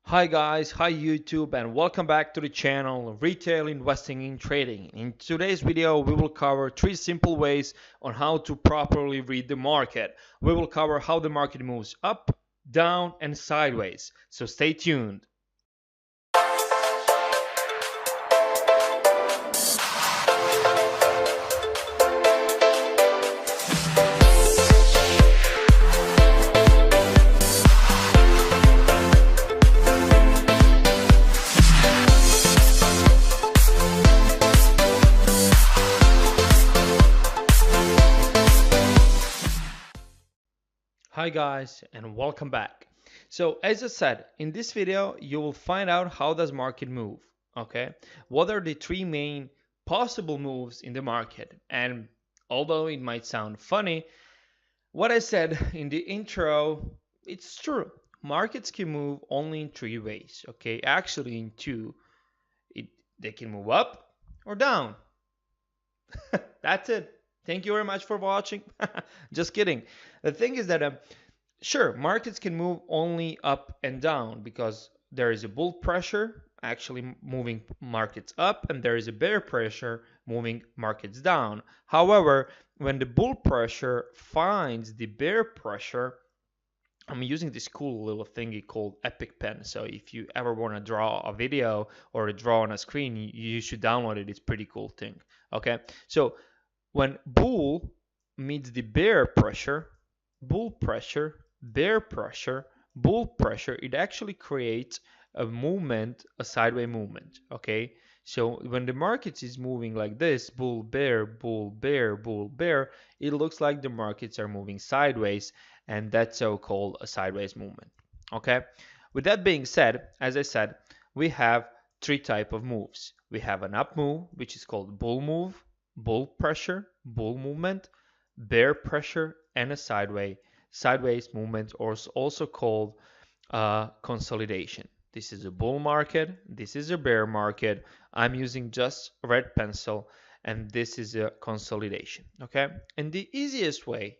Hi guys, hi YouTube, and welcome back to the channel Retail Investing in Trading. In today's video, we will cover 3 simple ways on how to properly read the market. We will cover how the market moves up, down, and sideways. So stay tuned. Hi guys, and welcome back. So as I said, in this video you will find out how does market move, okay? What are the 3 main possible moves in the market? And although it might sound funny, what I said in the intro, it's true. Markets can move only in 3 ways, okay? Actually in two. They can move up or down. That's it. Thank you very much for watching. Just kidding. The thing is that sure, markets can move only up and down because there is a bull pressure actually moving markets up and there is a bear pressure moving markets down. However, when the bull pressure finds the bear pressure, I'm using this cool little thingy called Epic Pen. So if you ever want to draw a video or draw on a screen, you should download it. It's a pretty cool thing. Okay, so when bull meets the bear pressure, bull pressure, bear pressure, bull pressure, it actually creates a movement, a sideways movement. Okay, so when the market is moving like this, bull, bear, bull, bear, bull, bear, it looks like the markets are moving sideways, and that's so-called a sideways movement. Okay, with that being said, as I said, we have 3 types of moves. We have an up move, which is called bull move, bull pressure, bull movement, bear pressure, and a sideways movement, or also called consolidation. This is a bull market, this is a bear market. I'm using just red pencil, and this is a consolidation. Okay, and the easiest way,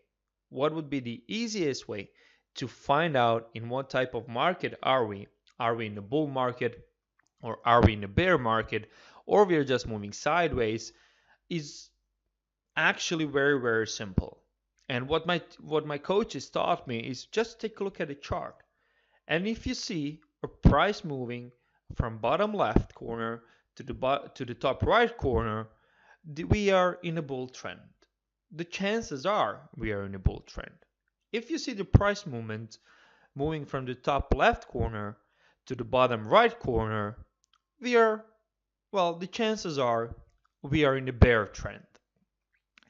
what would be the easiest way to find out in what type of market are we? Are we in a bull market, or are we in a bear market, or we are just moving sideways? Is actually very, very simple. And what my coaches taught me is just take a look at the chart. And if you see a price moving from bottom left corner to the top right corner, we are in a bull trend. The chances are we are in a bull trend. If you see the price movement moving from the top left corner to the bottom right corner, the chances are we are in a bear trend.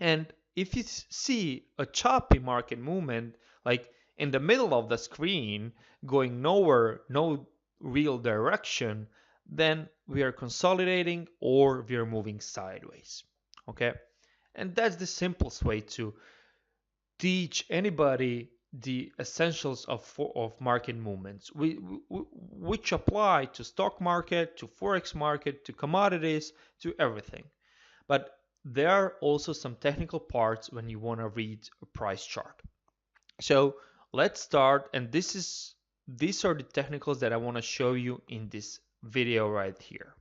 And if you see a choppy market movement, like in the middle of the screen, going nowhere, no real direction, then we are consolidating or we are moving sideways. Okay? And that's the simplest way to teach anybody the essentials of market movements, which apply to stock market, to Forex market, to commodities, to everything. But there are also some technical parts when you want to read a price chart. So let's start, and these are the technicals that I want to show you in this video right here.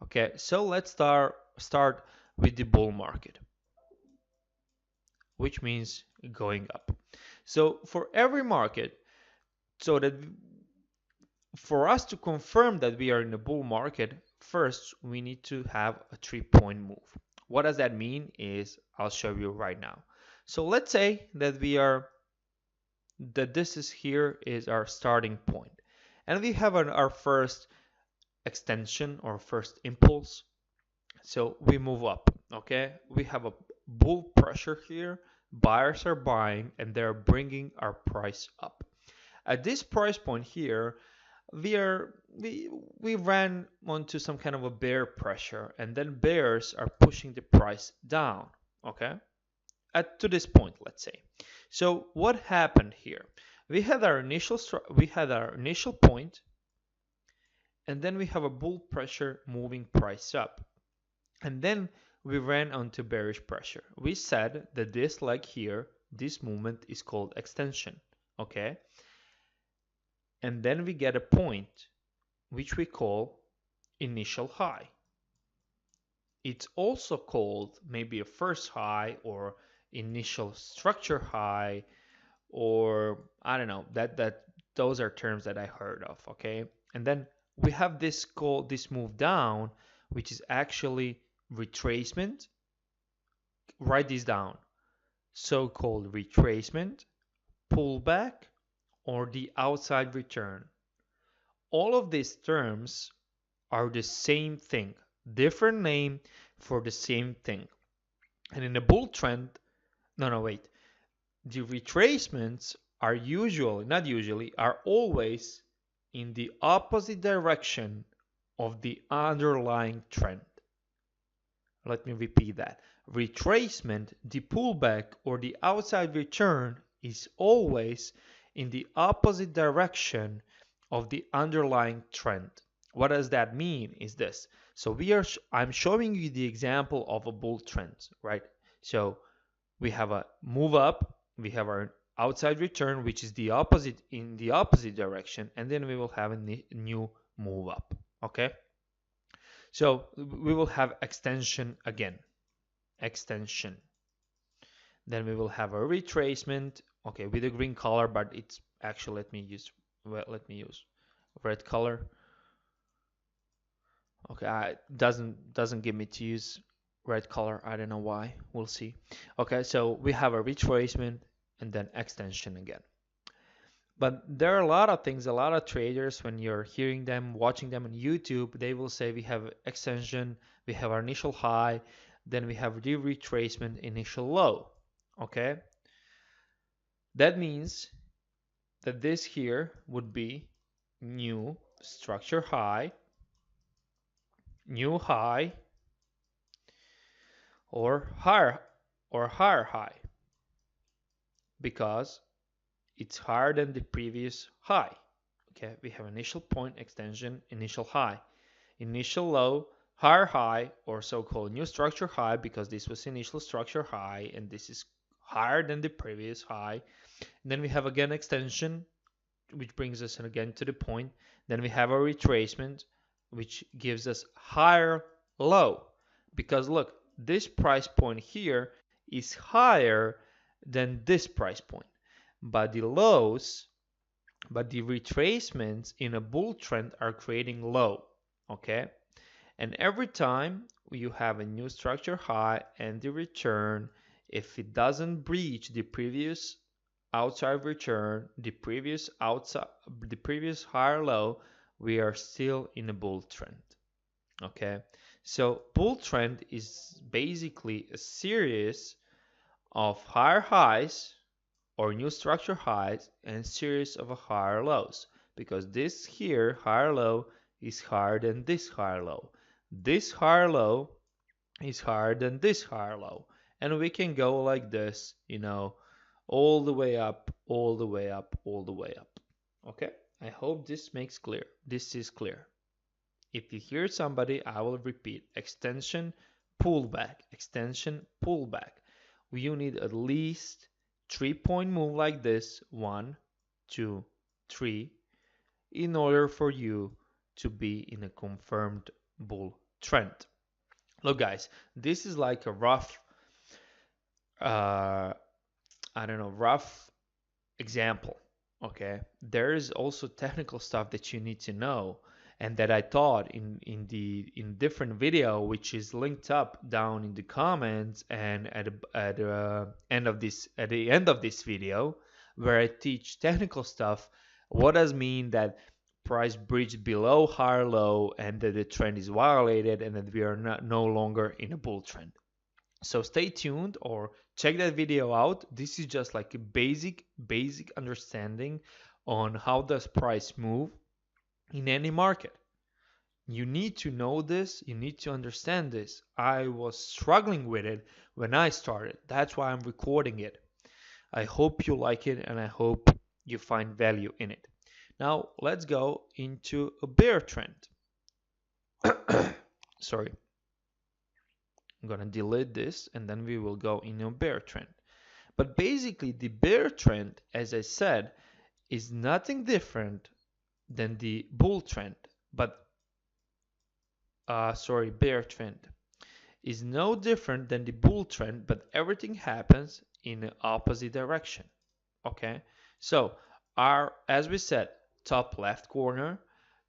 Okay, so let's start with the bull market, which means going up. So for every market, so that for us to confirm that we are in a bull market, first we need to have a 3-point move. What does that mean is I'll show you right now. So let's say that this is here is our starting point, and we have our first extension or first impulse. So we move up. Okay, we have a bull pressure here. Buyers are buying and they're bringing our price up. At this price point here, we ran onto some kind of a bear pressure, and then bears are pushing the price down. Okay, to this point, let's say. So what happened here? We had our initial point, and then we have a bull pressure moving price up, and then we ran onto bearish pressure. We said that this leg here, this movement is called extension. Okay, and then we get a point which we call initial high. It's also called maybe a first high or initial structure high, or I don't know, that those are terms that I heard of, okay? And then we have this move down, which is actually retracement. Write this down. So-called retracement, pullback, or the outside return. All of these terms are the same thing, different name for the same thing. And in a bull trend, no, wait. The retracements are are always in the opposite direction of the underlying trend. Let me repeat that. Retracement, the pullback, or the outside return is always in the opposite direction of the underlying trend. What does that mean is this. So I'm showing you the example of a bull trend, right? So we have a move up, we have our outside return, which is the opposite in the opposite direction, and then we will have a new move up, okay? So we will have extension again, extension. Then we will have a retracement, okay, with a green color, but it's actually, let me use red color. Okay, doesn't give me to use red color. I don't know why. We'll see. Okay, so we have a retracement and then extension again. But there are a lot of things, a lot of traders, when you're hearing them, watching them on YouTube, they will say we have extension, we have our initial high, then we have the retracement, initial low. Okay? That means that this here would be new structure high, new high, or higher high, because it's higher than the previous high. Okay, we have initial point, extension, initial high, initial low, higher high, or so-called new structure high, because this was initial structure high and this is higher than the previous high. And then we have again extension, which brings us again to the point. Then we have a retracement, which gives us higher low, because look, this price point here is higher than this price point. But the retracements in a bull trend are creating low, okay? And every time you have a new structure high and the return, if it doesn't breach the previous outside return, the previous higher low, we are still in a bull trend, okay? So bull trend is basically a series of higher highs or new structure highs and series of higher lows, because this here higher low is higher than this higher low. This higher low is higher than this higher low, and we can go like this, all the way up, all the way up, all the way up. Okay, I hope this makes clear. This is clear. If you hear somebody, I will repeat: extension, pullback, extension, pullback. You need at least 3-point move like this, 1, 2, 3, in order for you to be in a confirmed bull trend. Look guys, this is like a rough rough example, okay? There is also technical stuff that you need to know, and that I taught in different video, which is linked up down in the comments and at the end of this video, where I teach technical stuff. What does mean that price breached below higher low and that the trend is violated and that we are no longer in a bull trend? So stay tuned or check that video out. This is just like a basic understanding on how does price move in any market. You need to know this, you need to understand this. I was struggling with it when I started. That's why I'm recording it. I hope you like it and I hope you find value in it. Now let's go into a bear trend. Sorry. I'm gonna delete this and then we will go in a bear trend. But basically the bear trend, as I said, is nothing different than the bull trend. but bear trend is no different than the bull trend, but everything happens in the opposite direction. Okay, so as we said, top left corner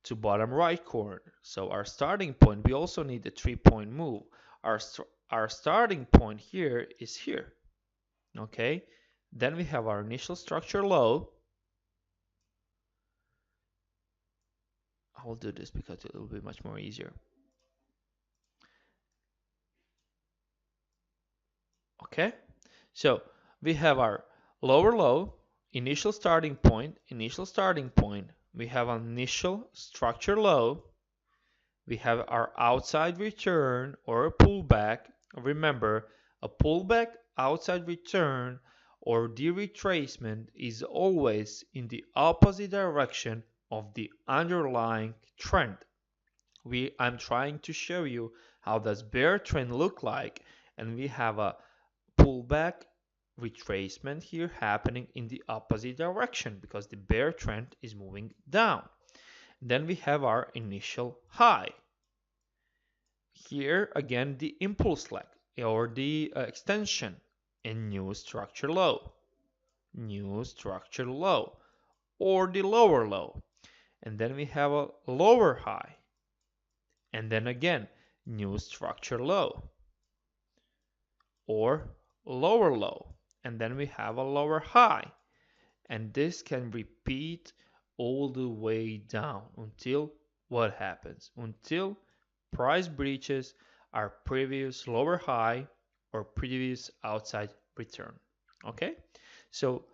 to bottom right corner. So our starting point, we also need a 3-point move. Our our starting point here is here. Okay, then we have our initial structure low. I will do this because it will be much more easier. Okay, so we have our lower low, initial starting point, we have an initial structure low, we have our outside return or a pullback. Remember, a pullback, outside return, or the retracement is always in the opposite direction of the underlying trend. I'm trying to show you how does bear trend look like, and we have a pullback retracement here happening in the opposite direction because the bear trend is moving down. Then we have our initial high. Here again the impulse leg or the extension, and new structure low, or the lower low. And then we have a lower high, and then again new structure low or lower low, and then we have a lower high, and this can repeat all the way down until what happens? Until price breaches our previous lower high or previous outside return. Okay, so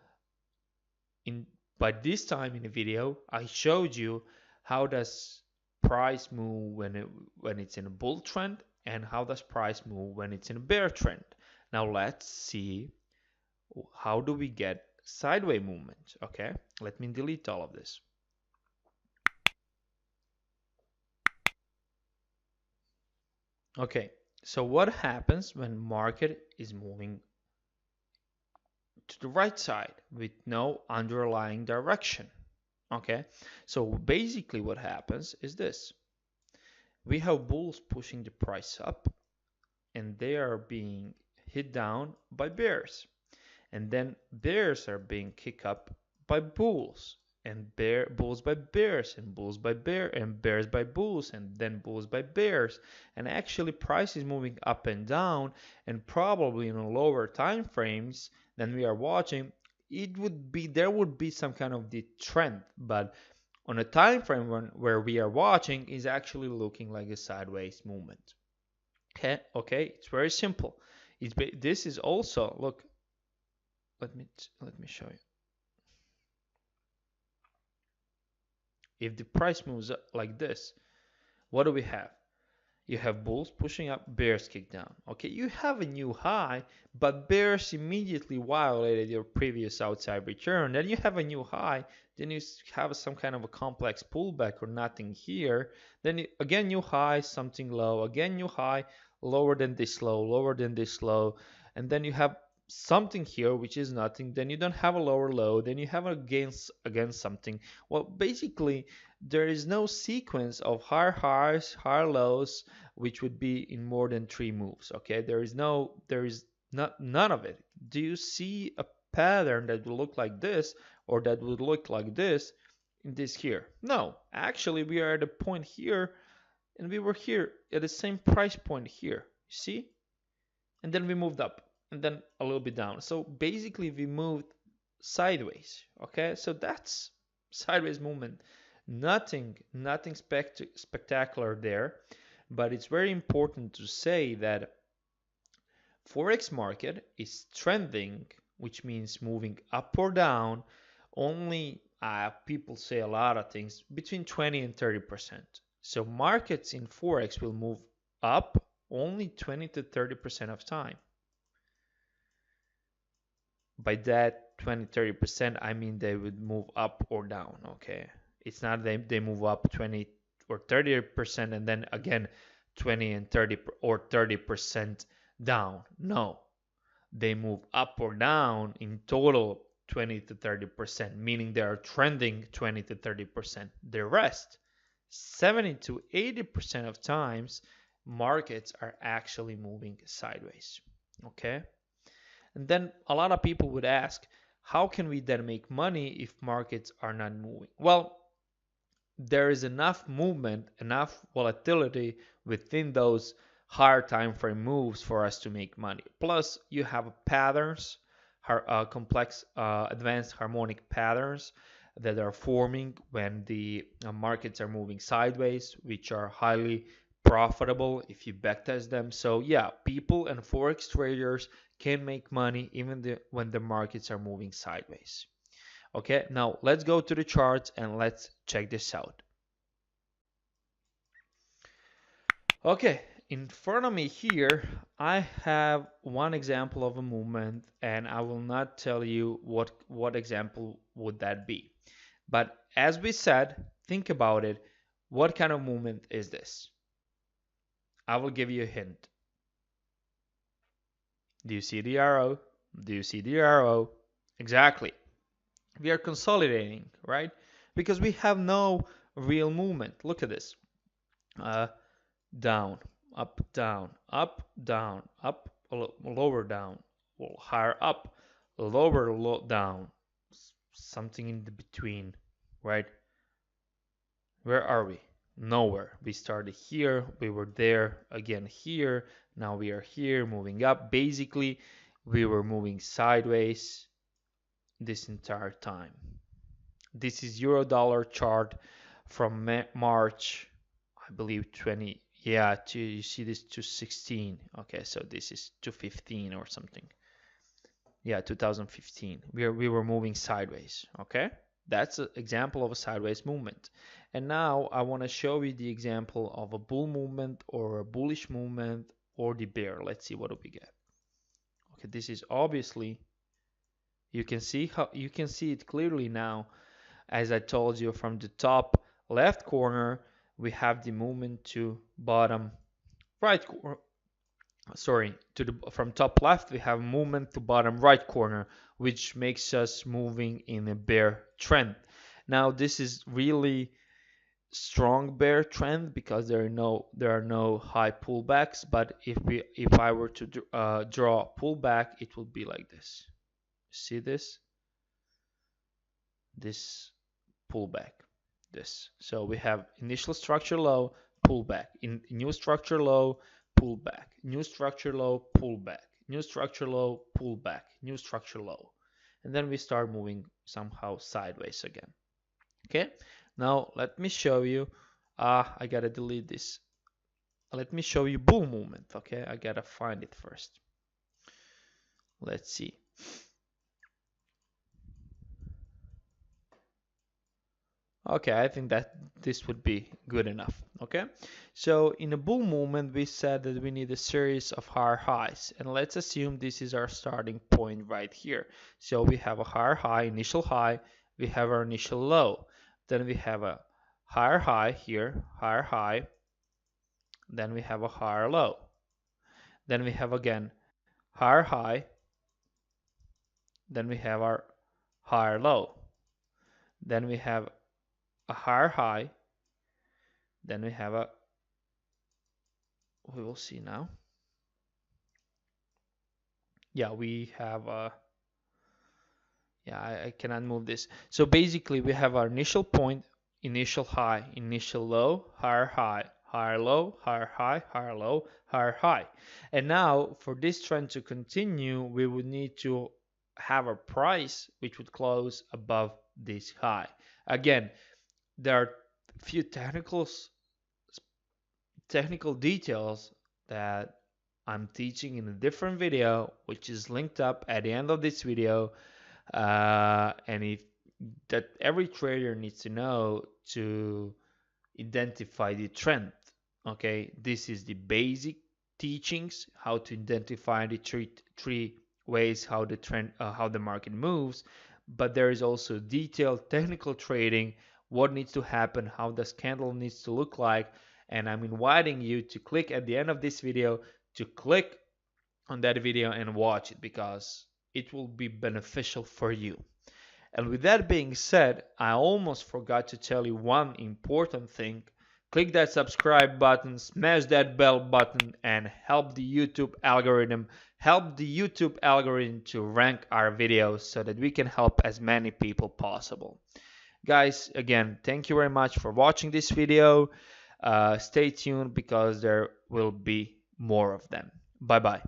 in by this time in the video I showed you how does price move when it's in a bull trend, and how does price move when it's in a bear trend. Now let's see how do we get sideways movement. Okay, let me delete all of this. Okay, so what happens when market is moving to the right side with no underlying direction? Okay, so basically what happens is this. We have bulls pushing the price up, and they are being hit down by bears. And then bears are being kicked up by bulls, and bulls by bears, and bulls by and bears by bulls, and then bulls by bears. And actually price is moving up and down, and probably in lower time frames than we are watching, there would be some kind of the trend, but on a time frame where we are watching is actually looking like a sideways movement. Okay, it's very simple. This is also, look, let me show you. If the price moves up like this, what do we have? You have bulls pushing up, bears kick down. Okay, you have a new high, but bears immediately violated your previous outside return. Then you have a new high, then you have some kind of a complex pullback or nothing here. Then again new high, something low, again new high, lower than this low, and then you have something here which is nothing. Then you don't have a lower low, then you have against something. Well, basically there is no sequence of higher highs, higher lows, which would be in more than 3 moves. Okay, there is none of it. Do you see a pattern that will look like this or that would look like this in this here? No, actually we are at a point here, and we were here at the same price point here. You see? And then we moved up, and then a little bit down. So basically we moved sideways. Okay, so that's sideways movement. Nothing spectacular there, but it's very important to say that Forex market is trending, which means moving up or down. Only people say a lot of things between 20 and 30%. So markets in Forex will move up only 20 to 30% of time. By that 20-30%, I mean they would move up or down. Okay, it's not they move up 20 or 30% and then again 20 and 30 or 30% down. No, they move up or down in total 20 to 30%, meaning they are trending 20 to 30%. The rest 70 to 80% of times markets are actually moving sideways. Okay? And then a lot of people would ask, how can we then make money if markets are not moving? Well, there is enough movement, enough volatility within those higher time frame moves for us to make money. Plus, you have patterns, complex advanced harmonic patterns that are forming when the markets are moving sideways, which are highly profitable if you backtest them. So yeah, people and forex traders can make money even when the markets are moving sideways. Okay, now let's go to the charts and let's check this out. Okay, in front of me here, I have one example of a movement, and I will not tell you what example would that be. But as we said, think about it. What kind of movement is this? I will give you a hint. Do you see the arrow? Do you see the arrow? Exactly. We are consolidating, right? Because we have no real movement. Look at this. Uh, Down, up, down, up, down, up, lower, down, higher up, lower, down, something in the between, right? Where are we? Nowhere. We started here, we were there, again here, now we are here, moving up. Basically, we were moving sideways this entire time. This is euro dollar chart from March, I believe 20. Yeah, you see this 216. Okay, so this is 215 or something. Yeah, 2015. We were moving sideways. Okay, that's an example of a sideways movement. And now I want to show you the example of a bull movement or a bullish movement or the bear. Let's see what do we get. Okay, this is obviously, you can see it clearly now. As I told you, from the top left corner, we have the movement to bottom right corner. Sorry, from top left, we have movement to bottom right corner, which makes us moving in a bear trend. Now, this is really strong bear trend because there are no high pullbacks. But if I were to draw a pullback, it would be like this. See this? This pullback. This. So we have initial structure low, pullback. In new structure low, pullback. New structure low, pullback. New structure low, pullback. New structure low. And then we start moving somehow sideways again. Okay. Now let me show you. I gotta delete this. Let me show you bull movement. Okay. I gotta find it first. Let's see. Okay, I think that this would be good enough. Okay, so in a bull movement, we said that we need a series of higher highs, and let's assume this is our starting point right here. So we have a higher high, initial high, we have our initial low, then we have a higher high here, higher high, then we have a higher low, then we have again higher high, then we have our higher low, then we have a higher high, then we have we will see now. Yeah, we have yeah, I cannot move this. So basically we have our initial point, initial high, initial low, higher low, higher high, higher low, higher high. And now for this trend to continue, we would need to have a price which would close above this high. Again, there are a few technical details that I'm teaching in a different video, which is linked up at the end of this video, and if that every trader needs to know to identify the trend. Okay, this is the basic teachings, how to identify the three ways how the trend, how the market moves. But there is also detailed technical trading, what needs to happen, how the candle needs to look like. And I'm inviting you to click at the end of this video to click on that video and watch it, because it will be beneficial for you. And with that being said, I almost forgot to tell you one important thing. Click that subscribe button, smash that bell button, and help the YouTube algorithm to rank our videos so that we can help as many people possible. Guys, again, thank you very much for watching this video. Stay tuned because there will be more of them. Bye bye.